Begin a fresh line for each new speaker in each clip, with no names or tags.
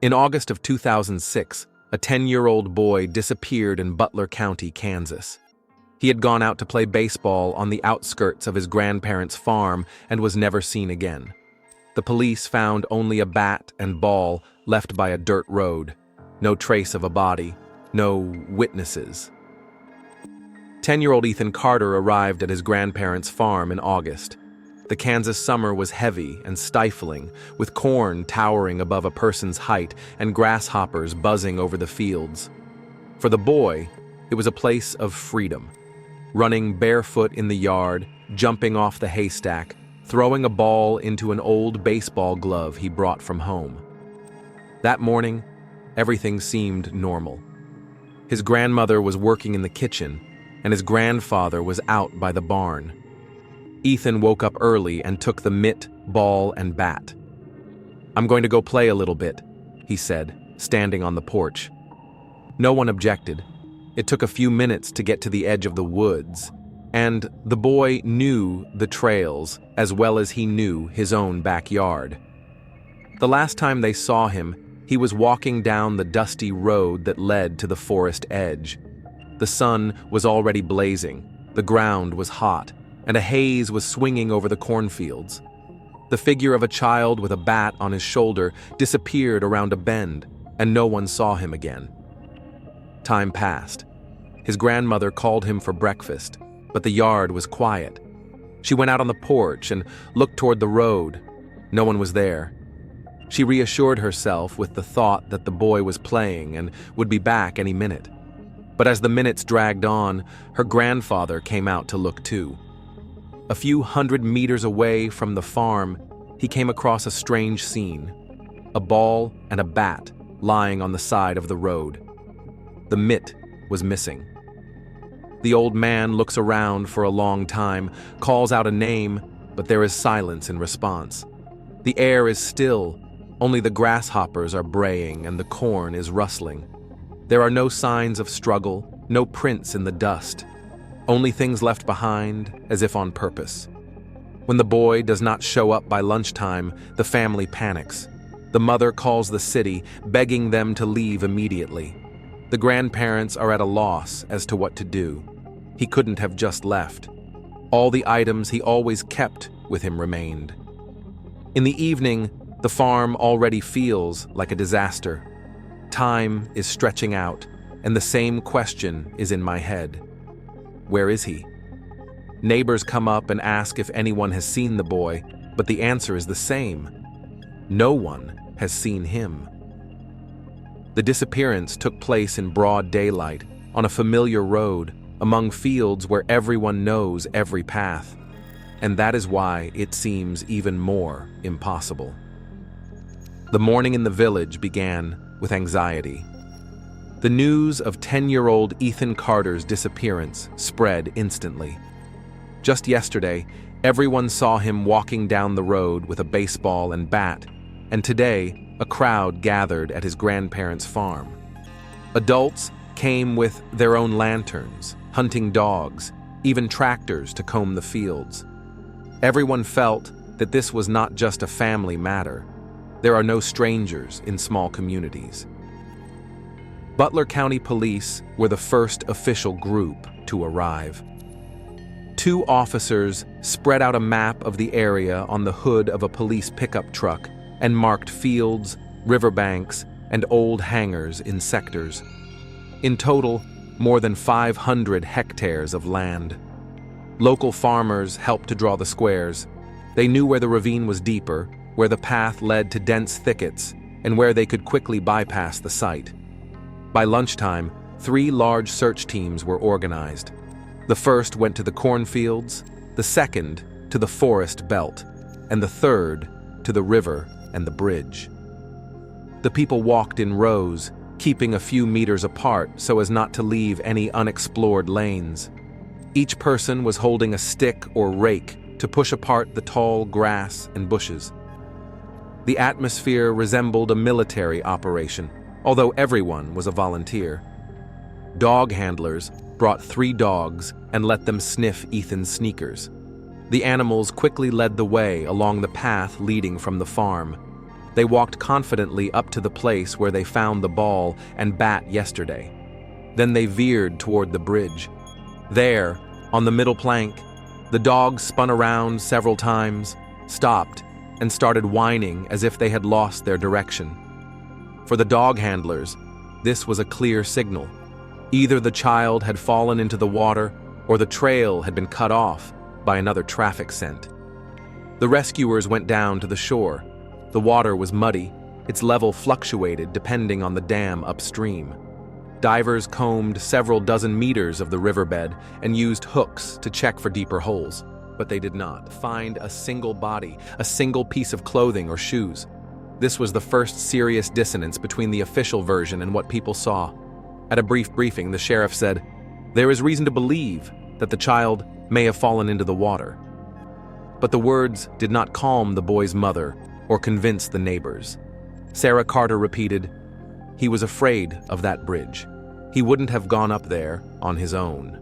In August of 2006, a 10-year-old boy disappeared in Butler County, Kansas. He had gone out to play baseball on the outskirts of his grandparents' farm and was never seen again. The police found only a bat and ball left by a dirt road. No trace of a body, no witnesses. 10-year-old Ethan Carter arrived at his grandparents' farm in August. The Kansas summer was heavy and stifling, with corn towering above a person's height and grasshoppers buzzing over the fields. For the boy, it was a place of freedom. Running barefoot in the yard, jumping off the haystack, throwing a ball into an old baseball glove he brought from home. That morning, everything seemed normal. His grandmother was working in the kitchen, and his grandfather was out by the barn. Ethan woke up early and took the mitt, ball, and bat. "I'm going to go play a little bit," he said, standing on the porch. No one objected. It took a few minutes to get to the edge of the woods, and the boy knew the trails as well as he knew his own backyard. The last time they saw him, he was walking down the dusty road that led to the forest edge. The sun was already blazing, the ground was hot, and a haze was swinging over the cornfields. The figure of a child with a bat on his shoulder disappeared around a bend, and no one saw him again. Time passed. His grandmother called him for breakfast, but the yard was quiet. She went out on the porch and looked toward the road. No one was there. She reassured herself with the thought that the boy was playing and would be back any minute. But as the minutes dragged on, her grandfather came out to look too. A few hundred meters away from the farm, he came across a strange scene: a ball and a bat lying on the side of the road. The mitt was missing. The old man looks around for a long time, calls out a name, but there is silence in response. The air is still, only the grasshoppers are braying and the corn is rustling. There are no signs of struggle, no prints in the dust. Only things left behind, as if on purpose. When the boy does not show up by lunchtime, the family panics. The mother calls the city, begging them to leave immediately. The grandparents are at a loss as to what to do. He couldn't have just left. All the items he always kept with him remained. In the evening, the farm already feels like a disaster. Time is stretching out, and the same question is in my head. Where is he? Neighbors come up and ask if anyone has seen the boy, but the answer is the same. No one has seen him. The disappearance took place in broad daylight, on a familiar road, among fields where everyone knows every path. And that is why it seems even more impossible. The morning in the village began with anxiety. The news of 10-year-old Ethan Carter's disappearance spread instantly. Just yesterday, everyone saw him walking down the road with a baseball and bat, and today, a crowd gathered at his grandparents' farm. Adults came with their own lanterns, hunting dogs, even tractors to comb the fields. Everyone felt that this was not just a family matter. There are no strangers in small communities. Butler County Police were the first official group to arrive. 2 officers spread out a map of the area on the hood of a police pickup truck and marked fields, riverbanks, and old hangars in sectors. In total, more than 500 hectares of land. Local farmers helped to draw the squares. They knew where the ravine was deeper, where the path led to dense thickets, and where they could quickly bypass the site. By lunchtime, 3 large search teams were organized. The first went to the cornfields, the second to the forest belt, and the third to the river and the bridge. The people walked in rows, keeping a few meters apart so as not to leave any unexplored lanes. Each person was holding a stick or rake to push apart the tall grass and bushes. The atmosphere resembled a military operation, although everyone was a volunteer. Dog handlers brought 3 dogs and let them sniff Ethan's sneakers. The animals quickly led the way along the path leading from the farm. They walked confidently up to the place where they found the ball and bat yesterday. Then they veered toward the bridge. There, on the middle plank, the dogs spun around several times, stopped, and started whining as if they had lost their direction. For the dog handlers, this was a clear signal. Either the child had fallen into the water or the trail had been cut off by another traffic scent. The rescuers went down to the shore. The water was muddy, its level fluctuated depending on the dam upstream. Divers combed several dozen meters of the riverbed and used hooks to check for deeper holes, but they did not find a single body, a single piece of clothing or shoes. This was the first serious dissonance between the official version and what people saw. At a brief briefing, the sheriff said, "There is reason to believe that the child may have fallen into the water." But the words did not calm the boy's mother or convince the neighbors. Sarah Carter repeated, "He was afraid of that bridge. He wouldn't have gone up there on his own."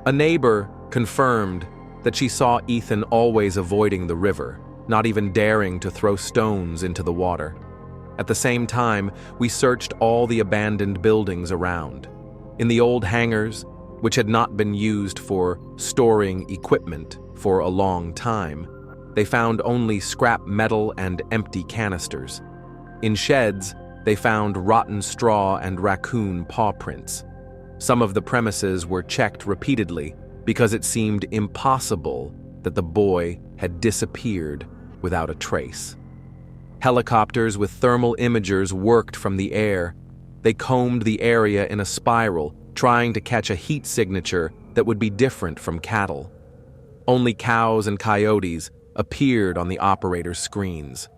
A neighbor confirmed that she saw Ethan always avoiding the river, not even daring to throw stones into the water. At the same time, we searched all the abandoned buildings around. In the old hangars, which had not been used for storing equipment for a long time, they found only scrap metal and empty canisters. In sheds, they found rotten straw and raccoon paw prints. Some of the premises were checked repeatedly because it seemed impossible that the boy had disappeared without a trace. Helicopters with thermal imagers worked from the air. They combed the area in a spiral, trying to catch a heat signature that would be different from cattle. Only cows and coyotes appeared on the operator's screens.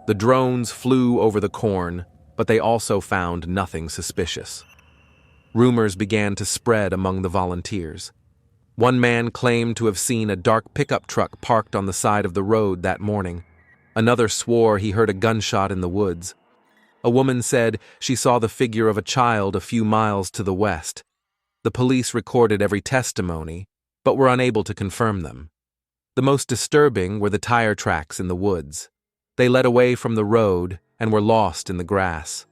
The drones flew over the corn, but they also found nothing suspicious. Rumors began to spread among the volunteers. One man claimed to have seen a dark pickup truck parked on the side of the road that morning. Another swore he heard a gunshot in the woods. A woman said she saw the figure of a child a few miles to the west. The police recorded every testimony, but were unable to confirm them. The most disturbing were the tire tracks in the woods. They led away from the road and were lost in the grass.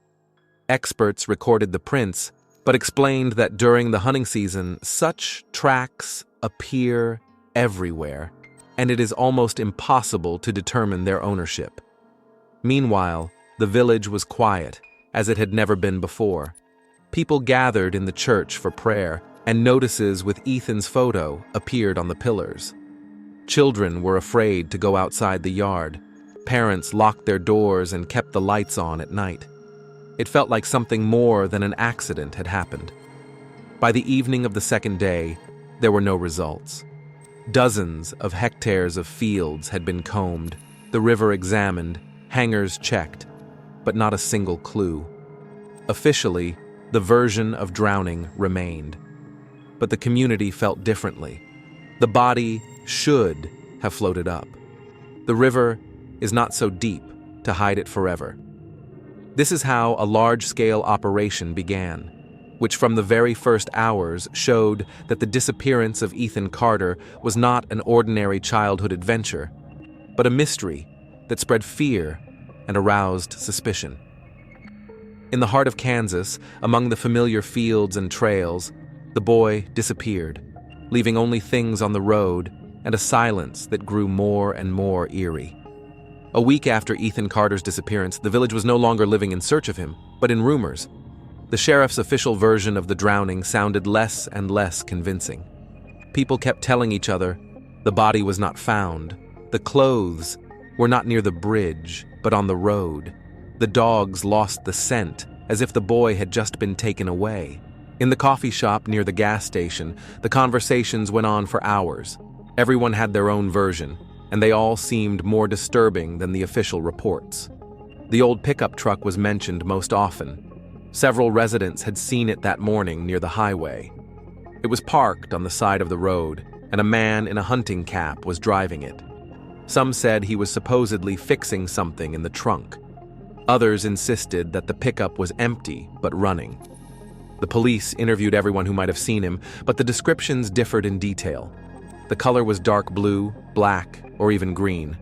Experts recorded the prints, but explained that during the hunting season, such tracks appear everywhere, and it is almost impossible to determine their ownership. Meanwhile, the village was quiet, as it had never been before. People gathered in the church for prayer, and notices with Ethan's photo appeared on the pillars. Children were afraid to go outside the yard. Parents locked their doors and kept the lights on at night. It felt like something more than an accident had happened. By the evening of the second day, there were no results. Dozens of hectares of fields had been combed, the river examined, hangars checked, but not a single clue. Officially, the version of drowning remained. But the community felt differently. The body should have floated up. The river is not so deep to hide it forever. This is how a large-scale operation began, which from the very first hours showed that the disappearance of Ethan Carter was not an ordinary childhood adventure, but a mystery that spread fear and aroused suspicion. In the heart of Kansas, among the familiar fields and trails, the boy disappeared, leaving only things on the road and a silence that grew more and more eerie. A week after Ethan Carter's disappearance, the village was no longer living in search of him, but in rumors. The sheriff's official version of the drowning sounded less and less convincing. People kept telling each other the body was not found, the clothes were not near the bridge, but on the road. The dogs lost the scent, as if the boy had just been taken away. In the coffee shop near the gas station, the conversations went on for hours. Everyone had their own version, and they all seemed more disturbing than the official reports. The old pickup truck was mentioned most often. Several residents had seen it that morning near the highway. It was parked on the side of the road, and a man in a hunting cap was driving it. Some said he was supposedly fixing something in the trunk. Others insisted that the pickup was empty but running. The police interviewed everyone who might have seen him, but the descriptions differed in detail. The color was dark blue, black, or even green.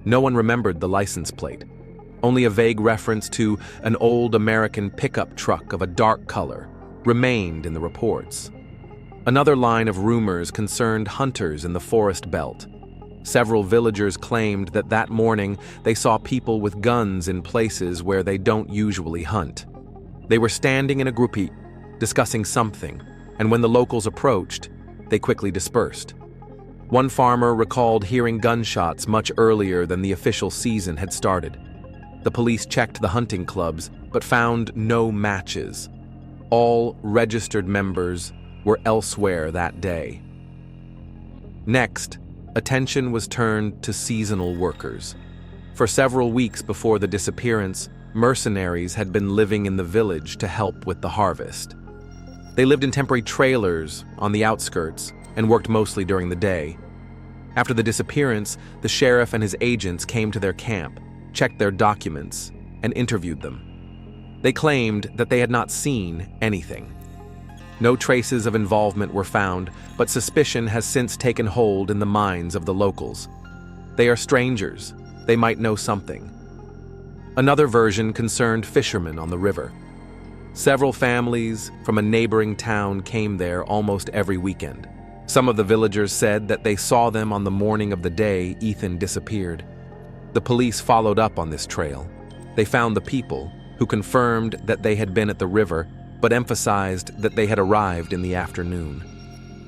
No one remembered the license plate. Only a vague reference to an old American pickup truck of a dark color remained in the reports. Another line of rumors concerned hunters in the forest belt. Several villagers claimed that that morning they saw people with guns in places where they don't usually hunt. They were standing in a groupie, discussing something, and when the locals approached, they quickly dispersed. One farmer recalled hearing gunshots much earlier than the official season had started. The police checked the hunting clubs, but found no matches. All registered members were elsewhere that day. Next, attention was turned to seasonal workers. For several weeks before the disappearance, mercenaries had been living in the village to help with the harvest. They lived in temporary trailers on the outskirts and worked mostly during the day. After the disappearance, the sheriff and his agents came to their camp, checked their documents, and interviewed them. They claimed that they had not seen anything. No traces of involvement were found, but suspicion has since taken hold in the minds of the locals. They are strangers. They might know something. Another version concerned fishermen on the river. Several families from a neighboring town came there almost every weekend. Some of the villagers said that they saw them on the morning of the day Ethan disappeared. The police followed up on this trail. They found the people, who confirmed that they had been at the river, but emphasized that they had arrived in the afternoon.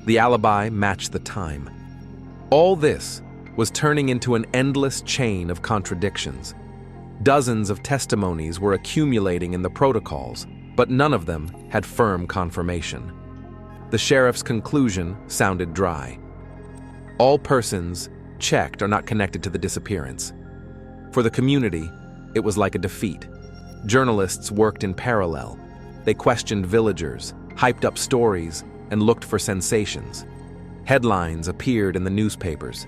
The alibi matched the time. All this was turning into an endless chain of contradictions. Dozens of testimonies were accumulating in the protocols, but none of them had firm confirmation. The sheriff's conclusion sounded dry. All persons checked are not connected to the disappearance. For the community, it was like a defeat. Journalists worked in parallel. They questioned villagers, hyped up stories, and looked for sensations. Headlines appeared in the newspapers.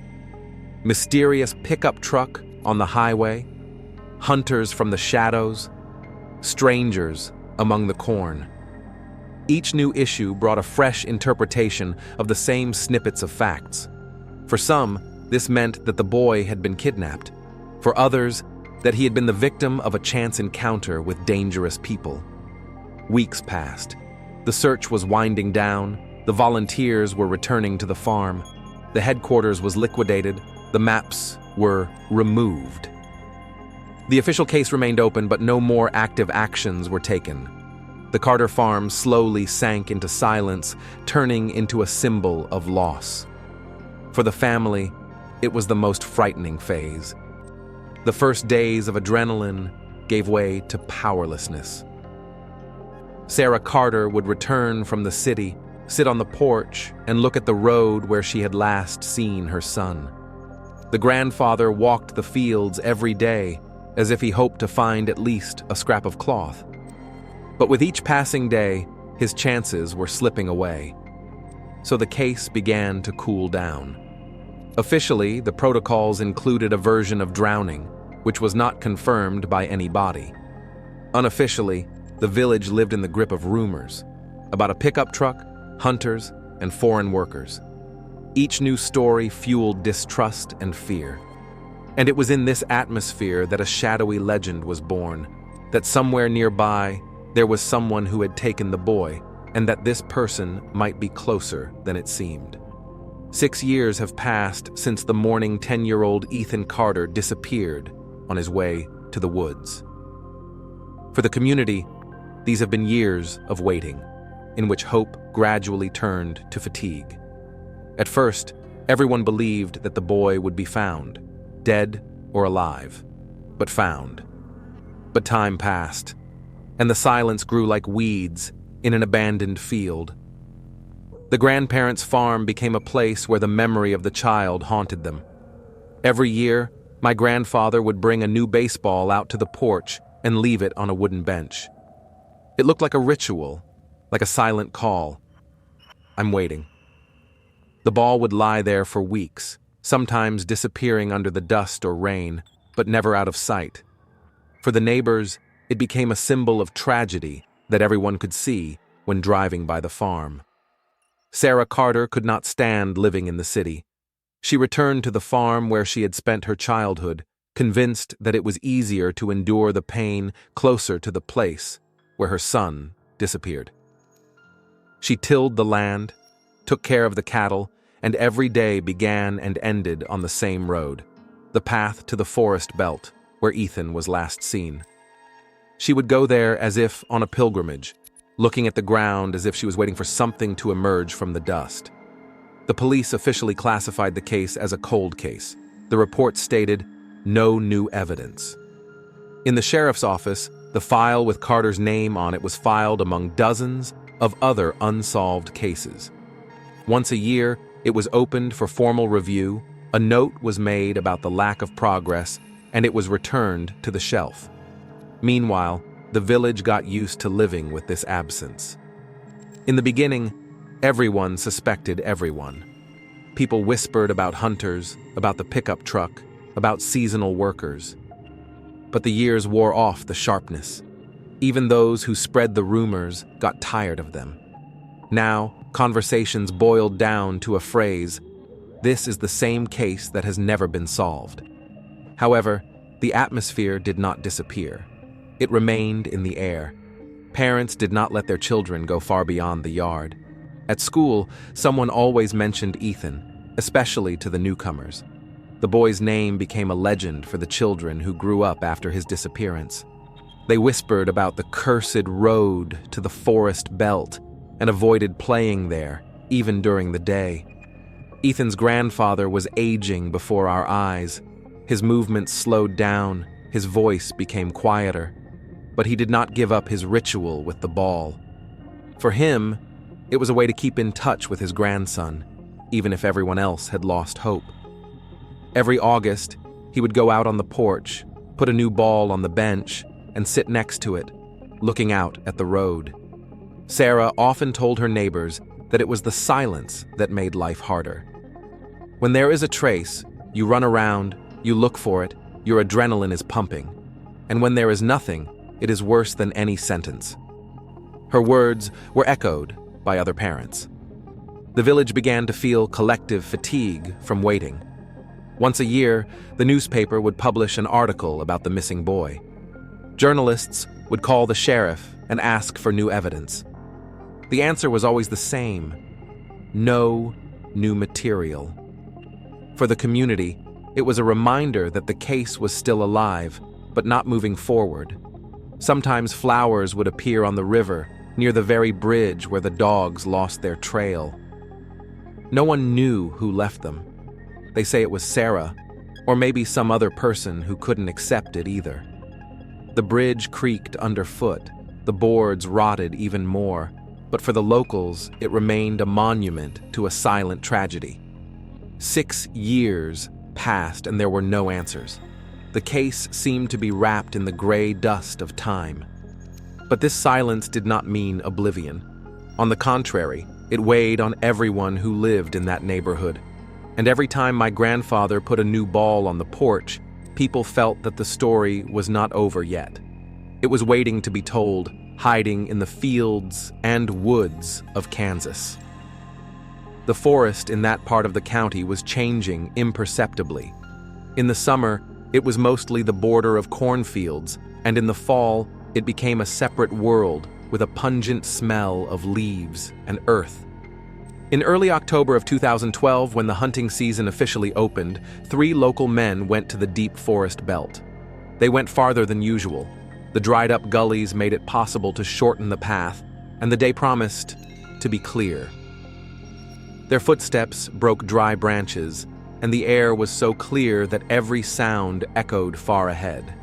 Mysterious pickup truck on the highway, hunters from the shadows, strangers among the corn. Each new issue brought a fresh interpretation of the same snippets of facts. For some, this meant that the boy had been kidnapped. For others, that he had been the victim of a chance encounter with dangerous people. Weeks passed. The search was winding down. The volunteers were returning to the farm. The headquarters was liquidated. The maps were removed. The official case remained open, but no more active actions were taken. The Carter farm slowly sank into silence, turning into a symbol of loss. For the family, it was the most frightening phase. The first days of adrenaline gave way to powerlessness. Sarah Carter would return from the city, sit on the porch, and look at the road where she had last seen her son. The grandfather walked the fields every day, as if he hoped to find at least a scrap of cloth. But with each passing day, his chances were slipping away. So the case began to cool down. Officially, the protocols included a version of drowning, which was not confirmed by any body. Unofficially, the village lived in the grip of rumors about a pickup truck, hunters, and foreign workers. Each new story fueled distrust and fear. And it was in this atmosphere that a shadowy legend was born, that somewhere nearby there was someone who had taken the boy, and that this person might be closer than it seemed. 6 years have passed since the morning 10-year-old Ethan Carter disappeared on his way to the woods. For the community, these have been years of waiting, in which hope gradually turned to fatigue. At first, everyone believed that the boy would be found, dead or alive, but found. But time passed, and the silence grew like weeds in an abandoned field. The grandparents' farm became a place where the memory of the child haunted them. Every year, my grandfather would bring a new baseball out to the porch and leave it on a wooden bench. It looked like a ritual, like a silent call. I'm waiting. The ball would lie there for weeks, sometimes disappearing under the dust or rain, but never out of sight. For the neighbors, it became a symbol of tragedy that everyone could see when driving by the farm. Sarah Carter could not stand living in the city. She returned to the farm where she had spent her childhood, convinced that it was easier to endure the pain closer to the place where her son disappeared. She tilled the land, took care of the cattle, and every day began and ended on the same road, the path to the forest belt where Ethan was last seen. She would go there as if on a pilgrimage, looking at the ground as if she was waiting for something to emerge from the dust. The police officially classified the case as a cold case. The report stated, "No new evidence." In the sheriff's office, the file with Carter's name on it was filed among dozens of other unsolved cases. Once a year, it was opened for formal review, a note was made about the lack of progress, and it was returned to the shelf. Meanwhile, the village got used to living with this absence. In the beginning, everyone suspected everyone. People whispered about hunters, about the pickup truck, about seasonal workers. But the years wore off the sharpness. Even those who spread the rumors got tired of them. Now, conversations boiled down to a phrase, "This is the same case that has never been solved." However, the atmosphere did not disappear. It remained in the air. Parents did not let their children go far beyond the yard. At school, someone always mentioned Ethan, especially to the newcomers. The boy's name became a legend for the children who grew up after his disappearance. They whispered about the cursed road to the forest belt and avoided playing there, even during the day. Ethan's grandfather was aging before our eyes. His movements slowed down, his voice became quieter, but he did not give up his ritual with the ball. For him, it was a way to keep in touch with his grandson, even if everyone else had lost hope. Every August, he would go out on the porch, put a new ball on the bench, and sit next to it, looking out at the road. Sarah often told her neighbors that it was the silence that made life harder. When there is a trace, you run around, you look for it, your adrenaline is pumping. And when there is nothing, it is worse than any sentence. Her words were echoed by other parents. The village began to feel collective fatigue from waiting. Once a year, the newspaper would publish an article about the missing boy. Journalists would call the sheriff and ask for new evidence. The answer was always the same: no new material. For the community, it was a reminder that the case was still alive, but not moving forward. Sometimes flowers would appear on the river, near the very bridge where the dogs lost their trail. No one knew who left them. They say it was Sarah, or maybe some other person who couldn't accept it either. The bridge creaked underfoot, the boards rotted even more, but for the locals, it remained a monument to a silent tragedy. 6 years passed and there were no answers. The case seemed to be wrapped in the gray dust of time. But this silence did not mean oblivion. On the contrary, it weighed on everyone who lived in that neighborhood. And every time my grandfather put a new ball on the porch, people felt that the story was not over yet. It was waiting to be told, hiding in the fields and woods of Kansas. The forest in that part of the county was changing imperceptibly. In the summer, it was mostly the border of cornfields, and in the fall, it became a separate world with a pungent smell of leaves and earth. In early October of 2012, when the hunting season officially opened, 3 local men went to the deep forest belt. They went farther than usual. The dried-up gullies made it possible to shorten the path, and the day promised to be clear. Their footsteps broke dry branches, and the air was so clear that every sound echoed far ahead.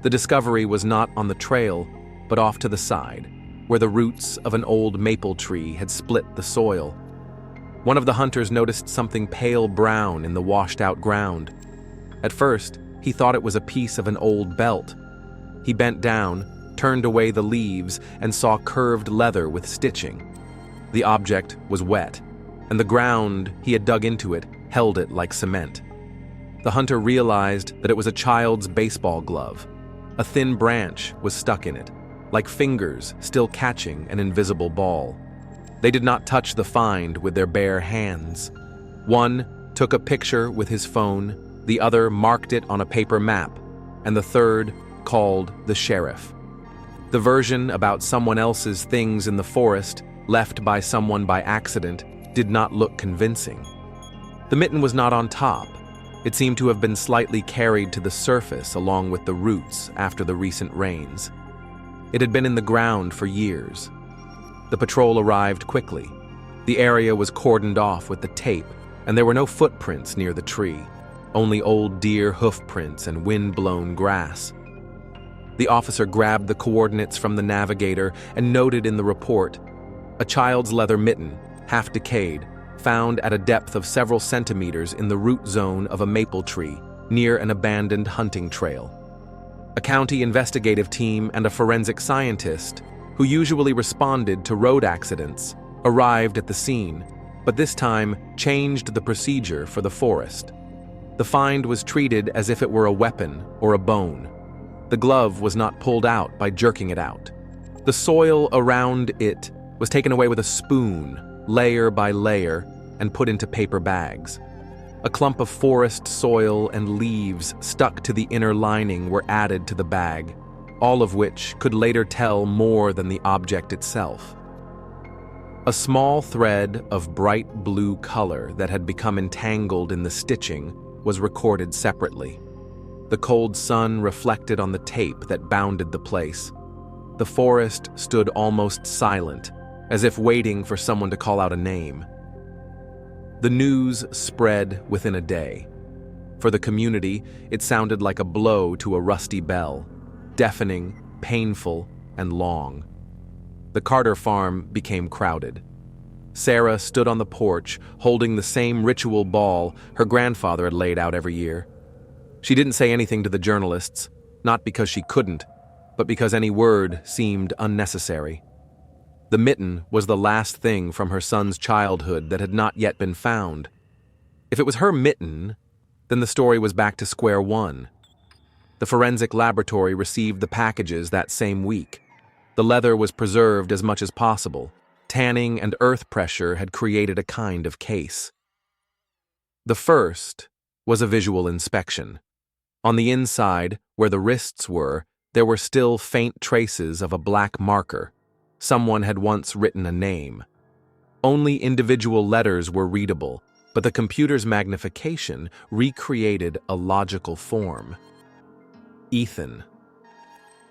The discovery was not on the trail, but off to the side, where the roots of an old maple tree had split the soil. One of the hunters noticed something pale brown in the washed-out ground. At first, he thought it was a piece of an old belt. He bent down, turned away the leaves, and saw curved leather with stitching. The object was wet, and the ground he had dug into it held it like cement. The hunter realized that it was a child's baseball glove. A thin branch was stuck in it, like fingers still catching an invisible ball. They did not touch the find with their bare hands. One took a picture with his phone, the other marked it on a paper map, and the third called the sheriff. The version about someone else's things in the forest, left by someone by accident, did not look convincing. The mitten was not on top. It seemed to have been slightly carried to the surface along with the roots after the recent rains. It had been in the ground for years. The patrol arrived quickly. The area was cordoned off with the tape, and there were no footprints near the tree, only old deer hoof prints and wind-blown grass. The officer grabbed the coordinates from the navigator and noted in the report, a child's leather mitten, half decayed, found at a depth of several centimeters in the root zone of a maple tree near an abandoned hunting trail. A county investigative team and a forensic scientist, who usually responded to road accidents, arrived at the scene, but this time changed the procedure for the forest. The find was treated as if it were a weapon or a bone. The glove was not pulled out by jerking it out. The soil around it was taken away with a spoon, layer by layer, and put into paper bags. A clump of forest soil and leaves stuck to the inner lining were added to the bag, all of which could later tell more than the object itself. A small thread of bright blue color that had become entangled in the stitching was recorded separately. The cold sun reflected on the tape that bounded the place. The forest stood almost silent, as if waiting for someone to call out a name. The news spread within a day. For the community, it sounded like a blow to a rusty bell, deafening, painful, and long. The Carter farm became crowded. Sarah stood on the porch, holding the same ritual ball her grandfather had laid out every year. She didn't say anything to the journalists, not because she couldn't, but because any word seemed unnecessary. The mitten was the last thing from her son's childhood that had not yet been found. If it was her mitten, then the story was back to square one. The forensic laboratory received the packages that same week. The leather was preserved as much as possible. Tanning and earth pressure had created a kind of case. The first was a visual inspection. On the inside, where the wrists were, there were still faint traces of a black marker. Someone had once written a name. Only individual letters were readable, but the computer's magnification recreated a logical form. Ethan.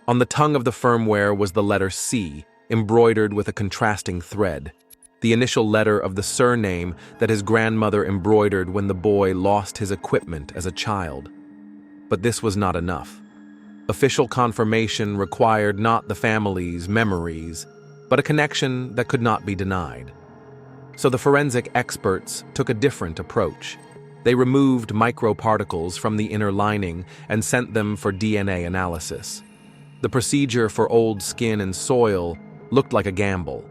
On the tongue of the firmware was the letter C, embroidered with a contrasting thread, the initial letter of the surname that his grandmother embroidered when the boy lost his equipment as a child. But this was not enough. Official confirmation required not the family's memories, but a connection that could not be denied. So the forensic experts took a different approach. They removed microparticles from the inner lining and sent them for DNA analysis. The procedure for old skin and soil looked like a gamble.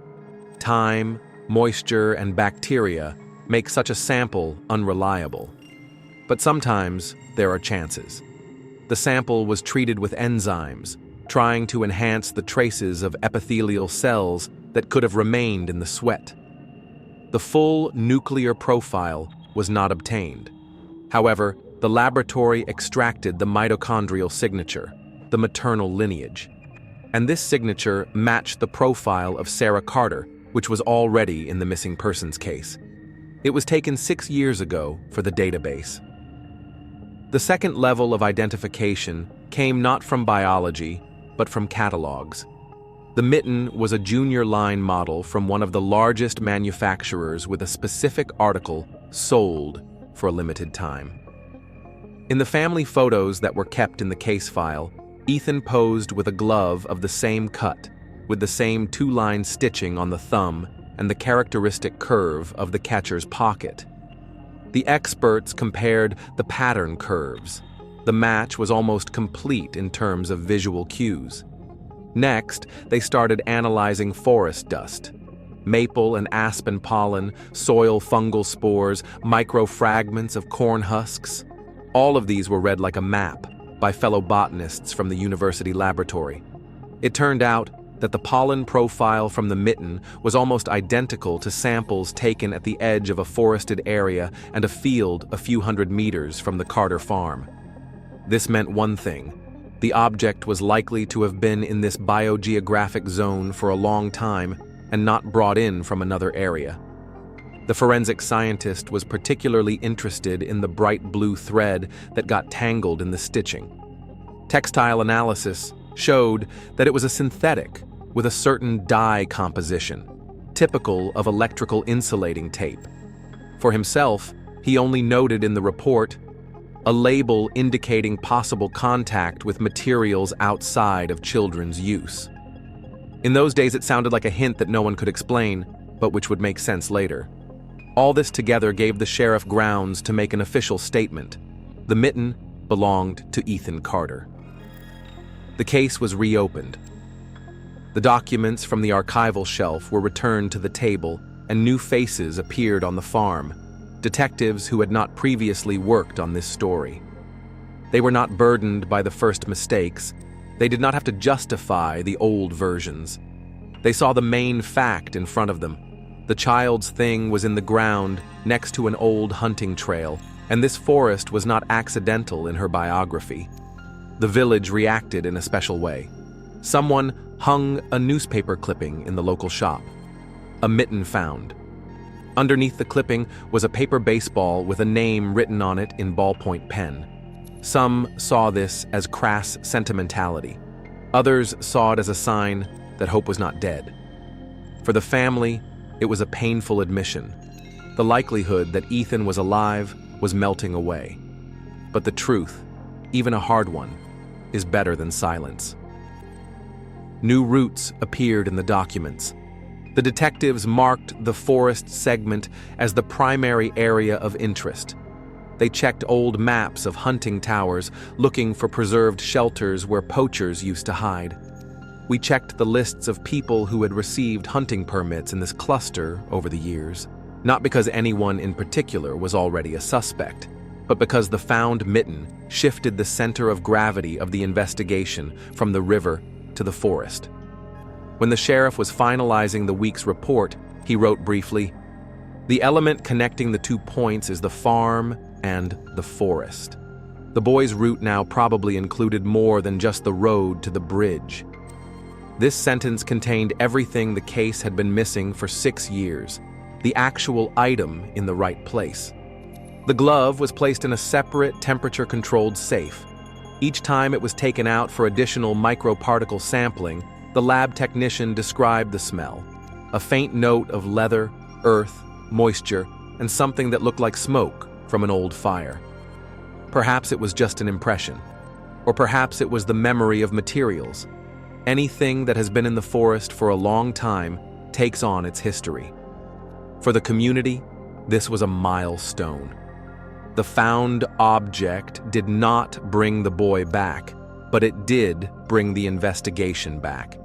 Time, moisture, and bacteria make such a sample unreliable. But sometimes there are chances. The sample was treated with enzymes, trying to enhance the traces of epithelial cells that could have remained in the sweat. The full nuclear profile was not obtained. However, the laboratory extracted the mitochondrial signature, the maternal lineage. And this signature matched the profile of Sarah Carter, which was already in the missing persons case. It was taken 6 years ago for the database. The second level of identification came not from biology, but from catalogs. The mitten was a junior line model from one of the largest manufacturers with a specific article sold for a limited time. In the family photos that were kept in the case file, Ethan posed with a glove of the same cut, with the same two-line stitching on the thumb and the characteristic curve of the catcher's pocket. The experts compared the pattern curves. The match was almost complete in terms of visual cues. Next, they started analyzing forest dust. Maple and aspen pollen, soil fungal spores, microfragments of corn husks. All of these were read like a map by fellow botanists from the university laboratory. It turned out that the pollen profile from the mitten was almost identical to samples taken at the edge of a forested area and a field a few hundred meters from the Carter farm. This meant one thing: the object was likely to have been in this biogeographic zone for a long time and not brought in from another area. The forensic scientist was particularly interested in the bright blue thread that got tangled in the stitching. Textile analysis showed that it was a synthetic with a certain dye composition, typical of electrical insulating tape. For himself, he only noted in the report a label indicating possible contact with materials outside of children's use. In those days, it sounded like a hint that no one could explain, but which would make sense later. All this together gave the sheriff grounds to make an official statement. The mitten belonged to Ethan Carter. The case was reopened. The documents from the archival shelf were returned to the table, and new faces appeared on the farm, detectives who had not previously worked on this story. They were not burdened by the first mistakes. They did not have to justify the old versions. They saw the main fact in front of them. The child's thing was in the ground next to an old hunting trail, and this forest was not accidental in her biography. The village reacted in a special way. Someone hung a newspaper clipping in the local shop. A mitten found. Underneath the clipping was a paper baseball with a name written on it in ballpoint pen. Some saw this as crass sentimentality. Others saw it as a sign that hope was not dead. For the family, it was a painful admission. The likelihood that Ethan was alive was melting away. But the truth, even a hard one, is better than silence. New routes appeared in the documents. The detectives marked the forest segment as the primary area of interest. They checked old maps of hunting towers, looking for preserved shelters where poachers used to hide. We checked the lists of people who had received hunting permits in this cluster over the years, not because anyone in particular was already a suspect, but because the found mitten shifted the center of gravity of the investigation from the river to the forest. When the sheriff was finalizing the week's report, he wrote briefly, "The element connecting the 2 points is the farm and the forest." The boy's route now probably included more than just the road to the bridge. This sentence contained everything the case had been missing for 6 years, the actual item in the right place. The glove was placed in a separate temperature-controlled safe. Each time it was taken out for additional microparticle sampling, the lab technician described the smell, a faint note of leather, earth, moisture, and something that looked like smoke from an old fire. Perhaps it was just an impression, or perhaps it was the memory of materials. Anything that has been in the forest for a long time takes on its history. For the community, this was a milestone. The found object did not bring the boy back, but it did bring the investigation back.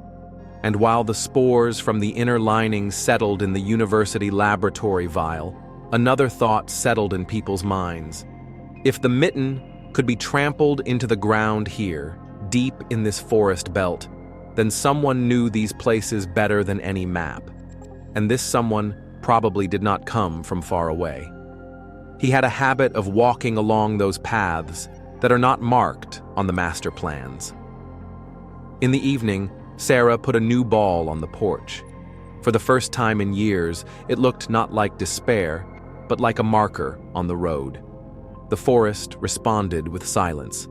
And while the spores from the inner lining settled in the university laboratory vial, another thought settled in people's minds. If the mitten could be trampled into the ground here, deep in this forest belt, then someone knew these places better than any map. And this someone probably did not come from far away. He had a habit of walking along those paths that are not marked on the master plans. In the evening, Sarah put a new ball on the porch. For the first time in years, it looked not like despair, but like a marker on the road. The forest responded with silence.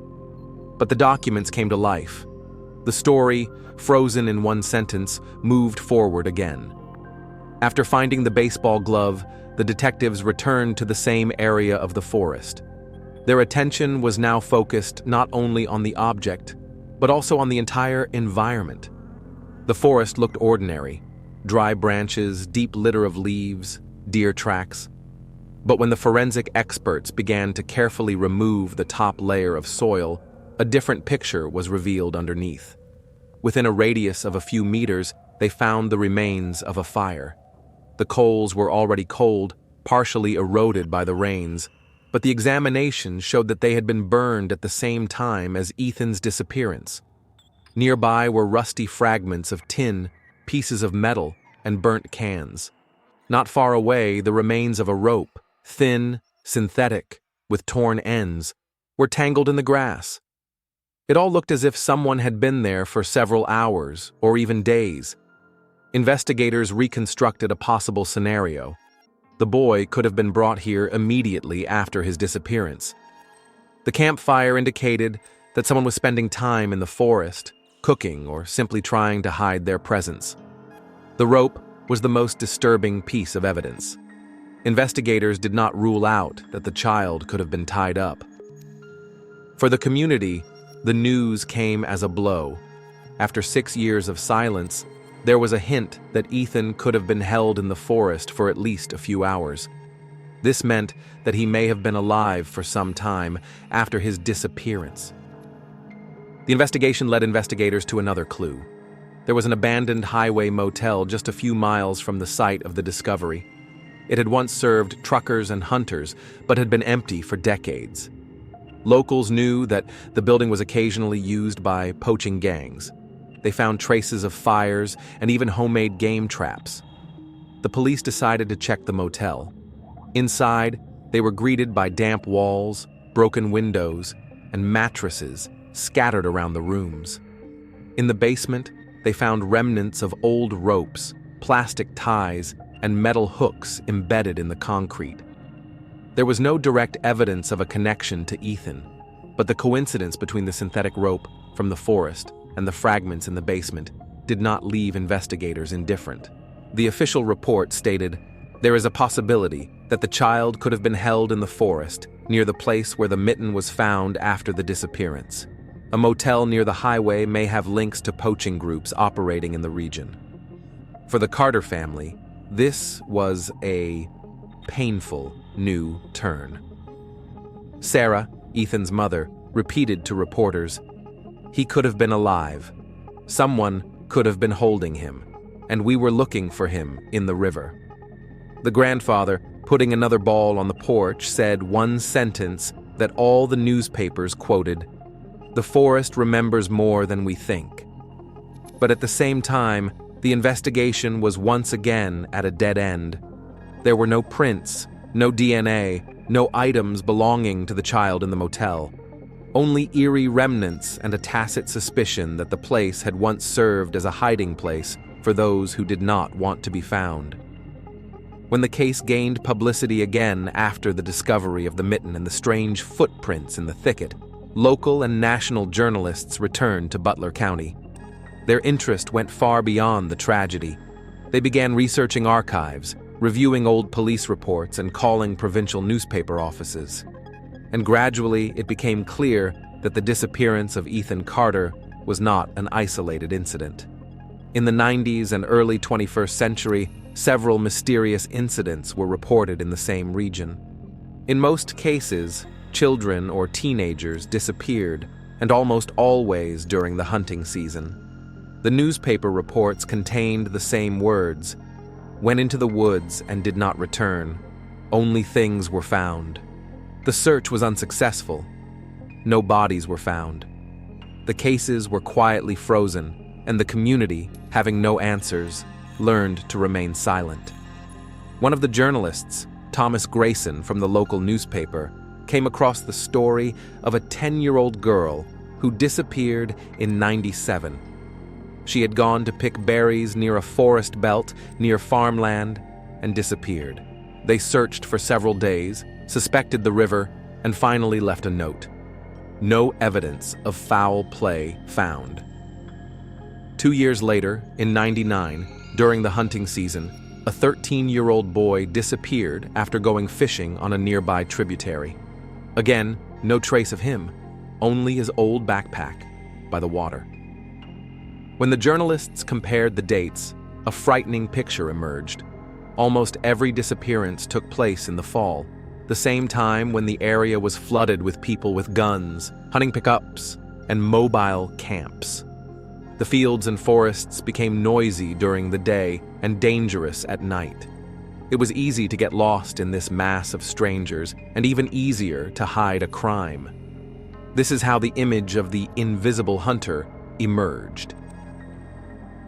But the documents came to life. The story, frozen in one sentence, moved forward again. After finding the baseball glove, the detectives returned to the same area of the forest. Their attention was now focused not only on the object, but also on the entire environment. The forest looked ordinary: dry branches, deep litter of leaves, deer tracks. But when the forensic experts began to carefully remove the top layer of soil, a different picture was revealed underneath. Within a radius of a few meters, they found the remains of a fire. The coals were already cold, partially eroded by the rains, but the examination showed that they had been burned at the same time as Ethan's disappearance. Nearby were rusty fragments of tin, pieces of metal, and burnt cans. Not far away, the remains of a rope, thin, synthetic, with torn ends, were tangled in the grass. It all looked as if someone had been there for several hours or even days. Investigators reconstructed a possible scenario. The boy could have been brought here immediately after his disappearance. The campfire indicated that someone was spending time in the forest, cooking, or simply trying to hide their presence. The rope was the most disturbing piece of evidence. Investigators did not rule out that the child could have been tied up. For the community, the news came as a blow. After 6 years of silence, there was a hint that Ethan could have been held in the forest for at least a few hours. This meant that he may have been alive for some time after his disappearance. The investigation led investigators to another clue. There was an abandoned highway motel just a few miles from the site of the discovery. It had once served truckers and hunters, but had been empty for decades. Locals knew that the building was occasionally used by poaching gangs. They found traces of fires and even homemade game traps. The police decided to check the motel. Inside, they were greeted by damp walls, broken windows, and mattresses scattered around the rooms. In the basement, they found remnants of old ropes, plastic ties, and metal hooks embedded in the concrete. There was no direct evidence of a connection to Ethan, but the coincidence between the synthetic rope from the forest and the fragments in the basement did not leave investigators indifferent. The official report stated, "There is a possibility that the child could have been held in the forest near the place where the mitten was found after the disappearance. A motel near the highway may have links to poaching groups operating in the region." For the Carter family, this was a painful new turn. Sarah, Ethan's mother, repeated to reporters, "He could have been alive. Someone could have been holding him, and we were looking for him in the river." The grandfather, putting another ball on the porch, said one sentence that all the newspapers quoted, "The forest remembers more than we think." But at the same time, the investigation was once again at a dead end. There were no prints, no DNA, no items belonging to the child in the motel. Only eerie remnants and a tacit suspicion that the place had once served as a hiding place for those who did not want to be found. When the case gained publicity again after the discovery of the mitten and the strange footprints in the thicket, local and national journalists returned to Butler County. Their interest went far beyond the tragedy. They began researching archives, reviewing old police reports, and calling provincial newspaper offices. And gradually, it became clear that the disappearance of Ethan Carter was not an isolated incident. In the 90s and early 21st century, several mysterious incidents were reported in the same region. In most cases, children or teenagers disappeared, and almost always during the hunting season. The newspaper reports contained the same words: "Went into the woods and did not return. Only things were found." The search was unsuccessful. No bodies were found. The cases were quietly frozen, and the community, having no answers, learned to remain silent. One of the journalists, Thomas Grayson from the local newspaper, came across the story of a 10-year-old girl who disappeared in '97. She had gone to pick berries near a forest belt near farmland and disappeared. They searched for several days, suspected the river, and finally left a note. No evidence of foul play found. 2 years later, in '99, during the hunting season, a 13-year-old boy disappeared after going fishing on a nearby tributary. Again, no trace of him, only his old backpack by the water. When the journalists compared the dates, a frightening picture emerged. Almost every disappearance took place in the fall, the same time when the area was flooded with people with guns, hunting pickups, and mobile camps. The fields and forests became noisy during the day and dangerous at night. It was easy to get lost in this mass of strangers, and even easier to hide a crime. This is how the image of the invisible hunter emerged.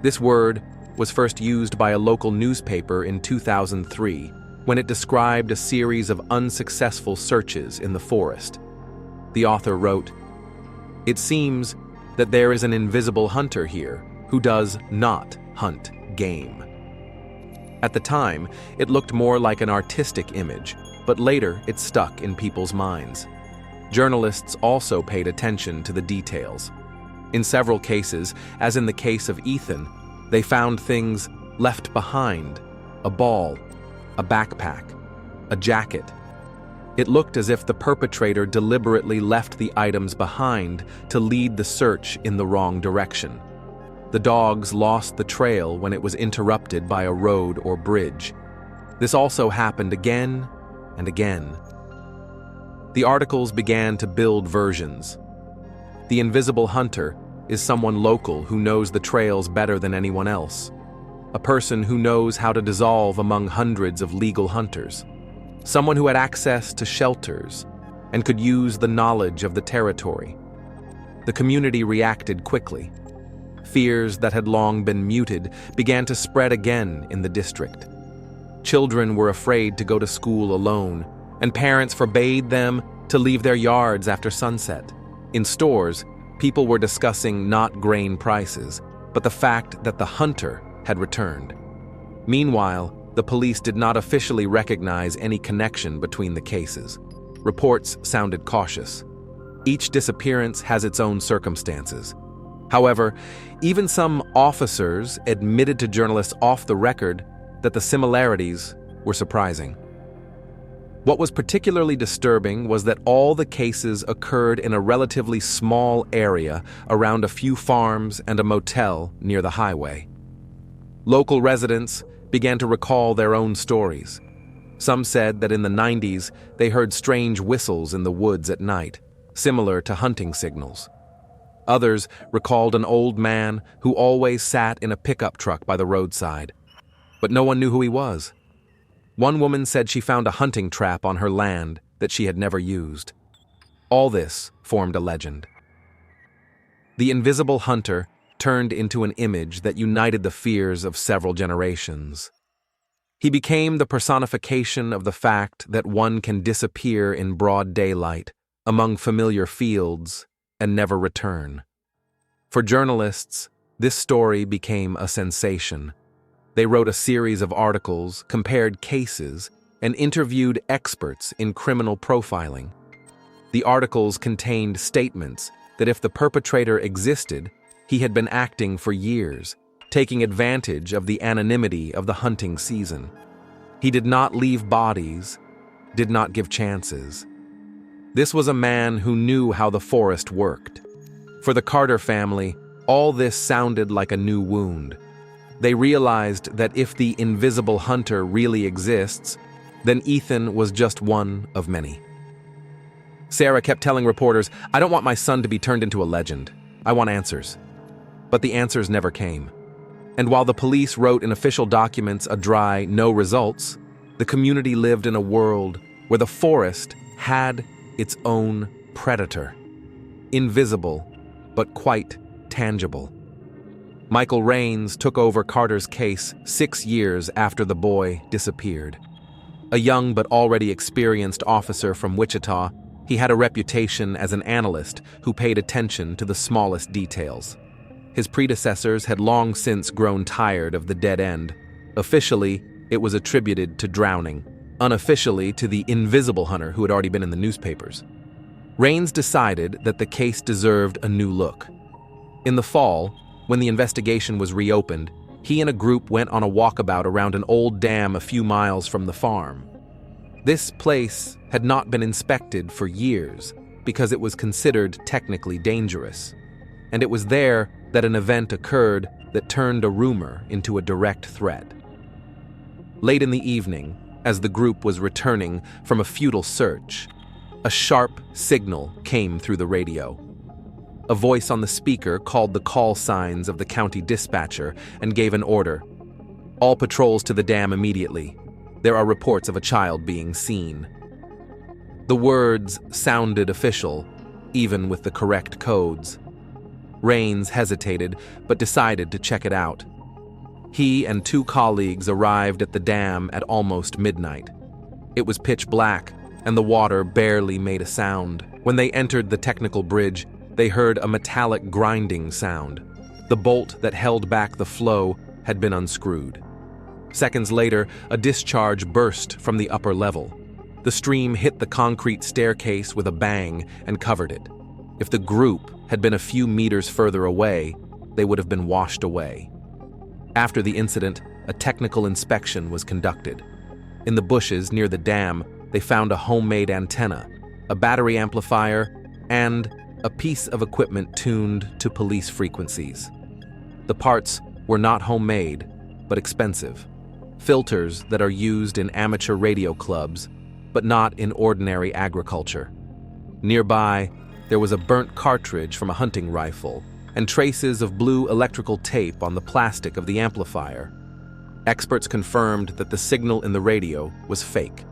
This word was first used by a local newspaper in 2003 when it described a series of unsuccessful searches in the forest. The author wrote, "It seems that there is an invisible hunter here who does not hunt game." At the time, it looked more like an artistic image, but later it stuck in people's minds. Journalists also paid attention to the details. In several cases, as in the case of Ethan, they found things left behind: a ball, a backpack, a jacket. It looked as if the perpetrator deliberately left the items behind to lead the search in the wrong direction. The dogs lost the trail when it was interrupted by a road or bridge. This also happened again and again. The articles began to build versions. The invisible hunter is someone local who knows the trails better than anyone else. A person who knows how to dissolve among hundreds of legal hunters. Someone who had access to shelters and could use the knowledge of the territory. The community reacted quickly. Fears that had long been muted began to spread again in the district. Children were afraid to go to school alone, and parents forbade them to leave their yards after sunset. In stores, people were discussing not grain prices, but the fact that the hunter had returned. Meanwhile, the police did not officially recognize any connection between the cases. Reports sounded cautious. Each disappearance has its own circumstances. However, even some officers admitted to journalists off the record that the similarities were surprising. What was particularly disturbing was that all the cases occurred in a relatively small area around a few farms and a motel near the highway. Local residents began to recall their own stories. Some said that in the 90s they heard strange whistles in the woods at night, similar to hunting signals. Others recalled an old man who always sat in a pickup truck by the roadside, but no one knew who he was. One woman said she found a hunting trap on her land that she had never used. All this formed a legend. The invisible hunter turned into an image that united the fears of several generations. He became the personification of the fact that one can disappear in broad daylight among familiar fields and never return. For journalists, this story became a sensation. They wrote a series of articles, compared cases, and interviewed experts in criminal profiling. The articles contained statements that if the perpetrator existed, he had been acting for years, taking advantage of the anonymity of the hunting season. He did not leave bodies, did not give chances. This was a man who knew how the forest worked. For the Carter family, all this sounded like a new wound. They realized that if the invisible hunter really exists, then Ethan was just one of many. Sarah kept telling reporters, "I don't want my son to be turned into a legend. I want answers." But the answers never came. And while the police wrote in official documents a dry "no results," the community lived in a world where the forest had its own predator. Invisible, but quite tangible. Michael Raines took over Carter's case 6 years after the boy disappeared. A young but already experienced officer from Wichita, he had a reputation as an analyst who paid attention to the smallest details. His predecessors had long since grown tired of the dead end. Officially, it was attributed to drowning. Unofficially, to the invisible hunter who had already been in the newspapers. Raines decided that the case deserved a new look. In the fall, when the investigation was reopened, he and a group went on a walkabout around an old dam a few miles from the farm. This place had not been inspected for years because it was considered technically dangerous. And it was there that an event occurred that turned a rumor into a direct threat. Late in the evening, as the group was returning from a futile search, a sharp signal came through the radio. A voice on the speaker called the call signs of the county dispatcher and gave an order. "All patrols to the dam immediately. There are reports of a child being seen." The words sounded official, even with the correct codes. Rains hesitated, but decided to check it out. He and two colleagues arrived at the dam at almost midnight. It was pitch black, and the water barely made a sound. When they entered the technical bridge, they heard a metallic grinding sound. The bolt that held back the flow had been unscrewed. Seconds later, a discharge burst from the upper level. The stream hit the concrete staircase with a bang and covered it. If the group had been a few meters further away, they would have been washed away. After the incident, a technical inspection was conducted. In the bushes near the dam, they found a homemade antenna, a battery amplifier, and a piece of equipment tuned to police frequencies. The parts were not homemade, but expensive. Filters that are used in amateur radio clubs, but not in ordinary agriculture. Nearby, there was a burnt cartridge from a hunting rifle and traces of blue electrical tape on the plastic of the amplifier. Experts confirmed that the signal in the radio was fake.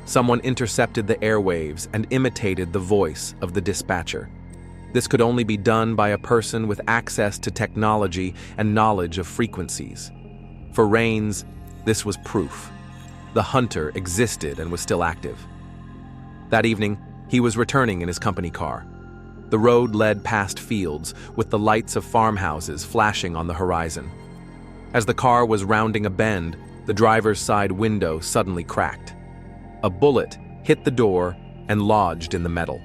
Someone intercepted the airwaves and imitated the voice of the dispatcher. This could only be done by a person with access to technology and knowledge of frequencies. For Rains, this was proof. The hunter existed and was still active. That evening, he was returning in his company car. The road led past fields, with the lights of farmhouses flashing on the horizon. As the car was rounding a bend, the driver's side window suddenly cracked. A bullet hit the door and lodged in the metal.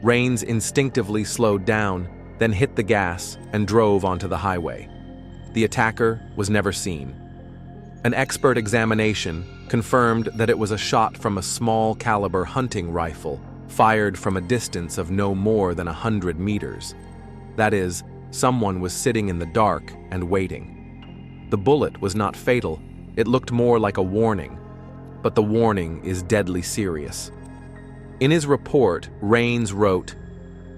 Rains instinctively slowed down, then hit the gas and drove onto the highway. The attacker was never seen. An expert examination confirmed that it was a shot from a small-caliber hunting rifle fired from a distance of no more than 100 meters. That is, someone was sitting in the dark and waiting. The bullet was not fatal. It looked more like a warning. But the warning is deadly serious. In his report, Rains wrote,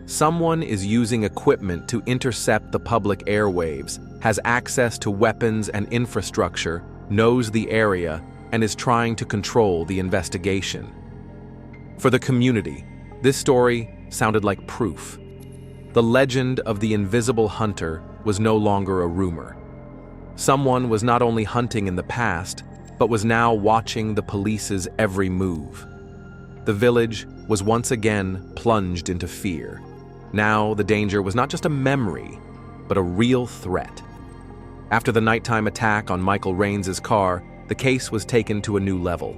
"Someone is using equipment to intercept the public airwaves, has access to weapons and infrastructure, knows the area, and is trying to control the investigation." For the community, this story sounded like proof. The legend of the invisible hunter was no longer a rumor. Someone was not only hunting in the past, but was now watching the police's every move. The village was once again plunged into fear. Now the danger was not just a memory, but a real threat. After the nighttime attack on Michael Rains's car, the case was taken to a new level.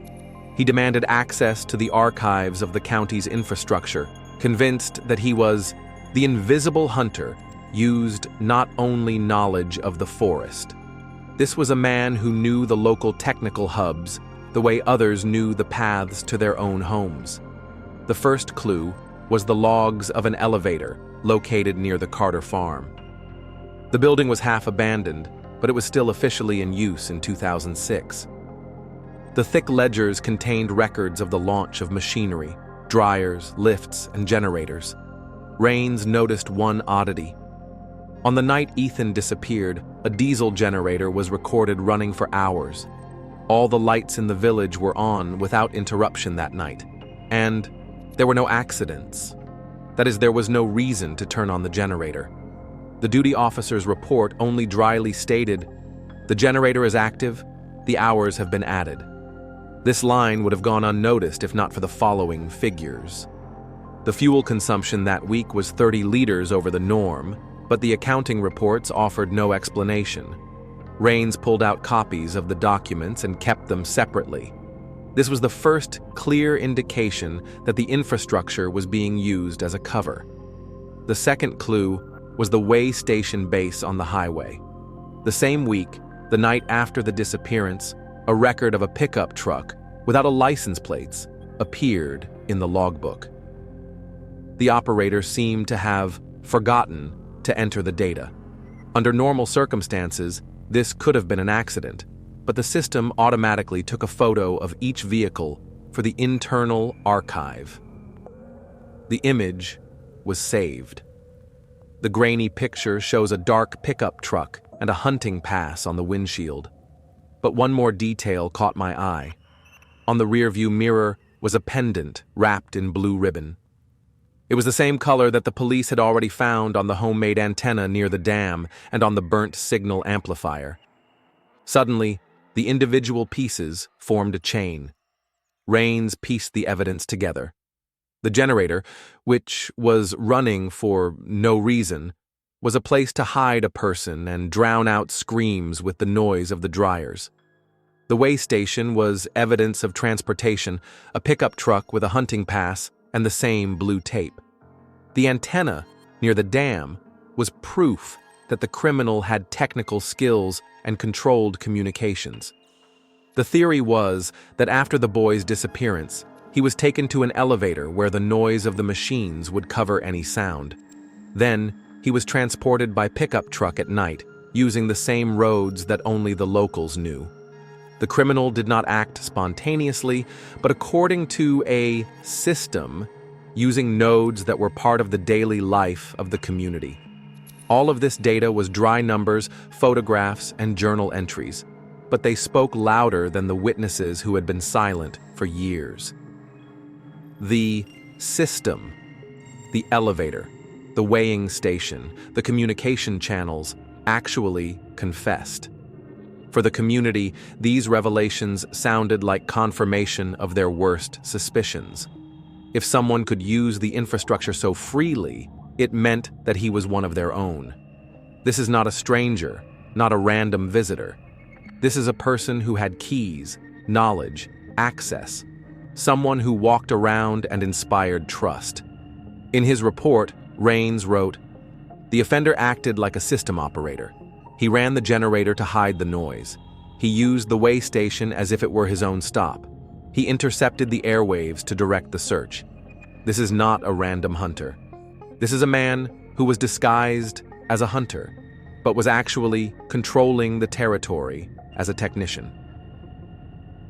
He demanded access to the archives of the county's infrastructure, convinced that he was the invisible hunter, used not only knowledge of the forest. This was a man who knew the local technical hubs, the way others knew the paths to their own homes. The first clue was the logs of an elevator located near the Carter farm. The building was half abandoned, but it was still officially in use in 2006. The thick ledgers contained records of the launch of machinery, dryers, lifts, and generators. Rains noticed one oddity. On the night Ethan disappeared, a diesel generator was recorded running for hours. All the lights in the village were on without interruption that night, and there were no accidents. That is, there was no reason to turn on the generator. The duty officer's report only dryly stated, "The generator is active, the hours have been added." This line would have gone unnoticed if not for the following figures. The fuel consumption that week was 30 liters over the norm, but the accounting reports offered no explanation. Rains pulled out copies of the documents and kept them separately. This was the first clear indication that the infrastructure was being used as a cover. The second clue was the way station base on the highway. The same week, the night after the disappearance, a record of a pickup truck without a license plates appeared in the logbook. The operator seemed to have forgotten to enter the data. Under normal circumstances, this could have been an accident, but the system automatically took a photo of each vehicle for the internal archive. The image was saved. The grainy picture shows a dark pickup truck and a hunting pass on the windshield. But one more detail caught my eye. On the rearview mirror was a pendant wrapped in blue ribbon. It was the same color that the police had already found on the homemade antenna near the dam and on the burnt signal amplifier. Suddenly, the individual pieces formed a chain. Rains pieced the evidence together. The generator, which was running for no reason, was a place to hide a person and drown out screams with the noise of the dryers. The way station was evidence of transportation, a pickup truck with a hunting pass and the same blue tape. The antenna near the dam was proof that the criminal had technical skills and controlled communications. The theory was that after the boy's disappearance, he was taken to an elevator where the noise of the machines would cover any sound. Then, he was transported by pickup truck at night, using the same roads that only the locals knew. The criminal did not act spontaneously, but according to a system, using nodes that were part of the daily life of the community. All of this data was dry numbers, photographs, and journal entries, but they spoke louder than the witnesses who had been silent for years. The system, the elevator, the weighing station, the communication channels actually confessed. For the community, these revelations sounded like confirmation of their worst suspicions. If someone could use the infrastructure so freely, it meant that he was one of their own. This is not a stranger, not a random visitor. This is a person who had keys, knowledge, access, someone who walked around and inspired trust. In his report, Rains wrote, "The offender acted like a system operator. He ran the generator to hide the noise. He used the way station as if it were his own stop. He intercepted the airwaves to direct the search. This is not a random hunter. This is a man who was disguised as a hunter, but was actually controlling the territory as a technician."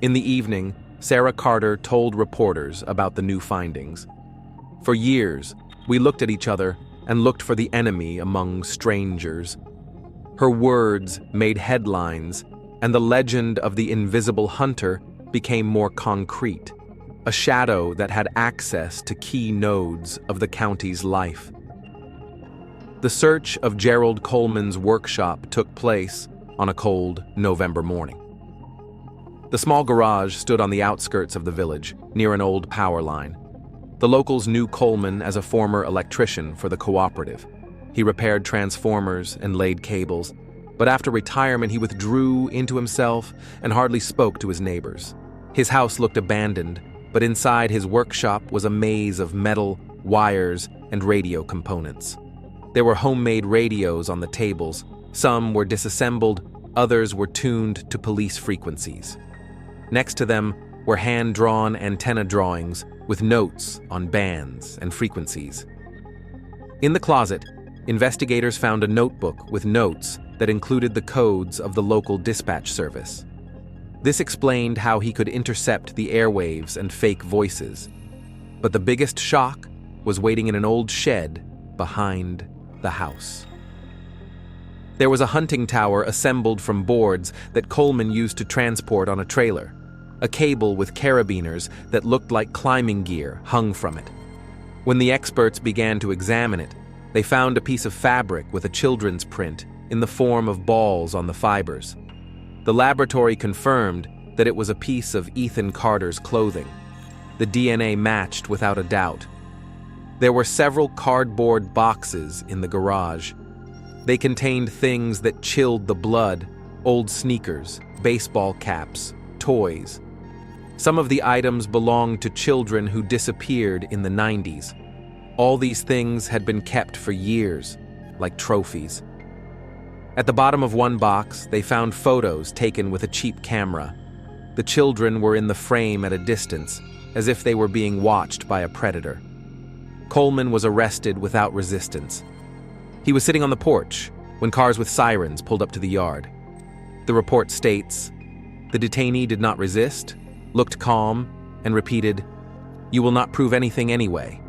In the evening, Sarah Carter told reporters about the new findings. "For years, we looked at each other and looked for the enemy among strangers." Her words made headlines, and the legend of the invisible hunter became more concrete, a shadow that had access to key nodes of the county's life. The search of Gerald Coleman's workshop took place on a cold November morning. The small garage stood on the outskirts of the village, near an old power line. The locals knew Coleman as a former electrician for the cooperative. He repaired transformers and laid cables, but after retirement he withdrew into himself and hardly spoke to his neighbors. His house looked abandoned, but inside his workshop was a maze of metal, wires, and radio components. There were homemade radios on the tables. Some were disassembled, others were tuned to police frequencies. Next to them were hand-drawn antenna drawings with notes on bands and frequencies. In the closet, investigators found a notebook with notes that included the codes of the local dispatch service. This explained how he could intercept the airwaves and fake voices. But the biggest shock was waiting in an old shed behind the house. There was a hunting tower assembled from boards that Coleman used to transport on a trailer. A cable with carabiners that looked like climbing gear hung from it. When the experts began to examine it, they found a piece of fabric with a children's print in the form of balls on the fibers. The laboratory confirmed that it was a piece of Ethan Carter's clothing. The DNA matched without a doubt. There were several cardboard boxes in the garage. They contained things that chilled the blood: old sneakers, baseball caps, toys. Some of the items belonged to children who disappeared in the 90s. All these things had been kept for years, like trophies. At the bottom of one box, they found photos taken with a cheap camera. The children were in the frame at a distance, as if they were being watched by a predator. Coleman was arrested without resistance. He was sitting on the porch when cars with sirens pulled up to the yard. The report states, "The detainee did not resist, looked calm, and repeated, 'You will not prove anything anyway.'"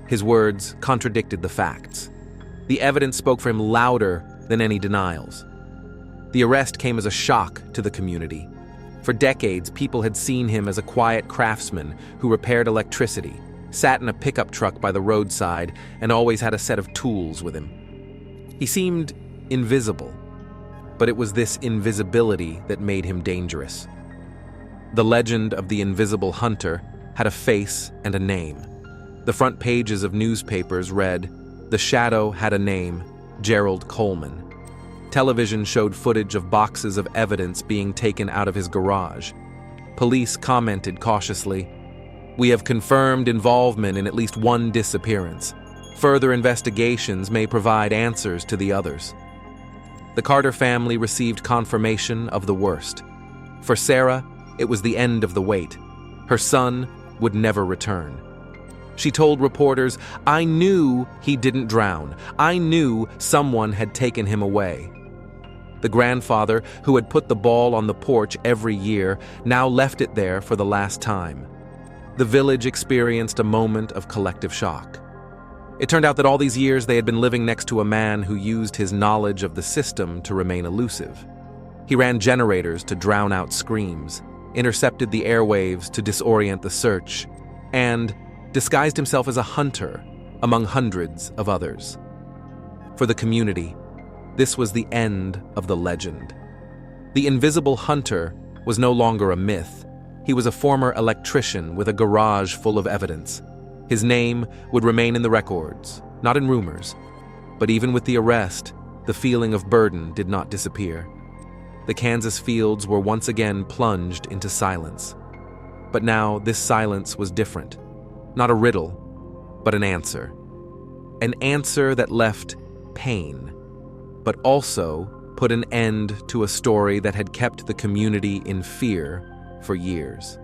His words contradicted the facts. The evidence spoke for him louder than any denials. The arrest came as a shock to the community. For decades, people had seen him as a quiet craftsman who repaired electricity, sat in a pickup truck by the roadside, and always had a set of tools with him. He seemed invisible, but it was this invisibility that made him dangerous. The legend of the invisible hunter had a face and a name. The front pages of newspapers read, "The Shadow had a name, Gerald Coleman." Television showed footage of boxes of evidence being taken out of his garage. Police commented cautiously, "We have confirmed involvement in at least one disappearance. Further investigations may provide answers to the others." The Carter family received confirmation of the worst. For Sarah, it was the end of the wait. Her son would never return. She told reporters, "I knew he didn't drown. I knew someone had taken him away." The grandfather, who had put the ball on the porch every year, now left it there for the last time. The village experienced a moment of collective shock. It turned out that all these years they had been living next to a man who used his knowledge of the system to remain elusive. He ran generators to drown out screams, intercepted the airwaves to disorient the search, and disguised himself as a hunter among hundreds of others. For the community, this was the end of the legend. The invisible hunter was no longer a myth. He was a former electrician with a garage full of evidence. His name would remain in the records, not in rumors. But even with the arrest, the feeling of burden did not disappear. The Kansas fields were once again plunged into silence. But now this silence was different. Not a riddle, but an answer. An answer that left pain, but also put an end to a story that had kept the community in fear for years.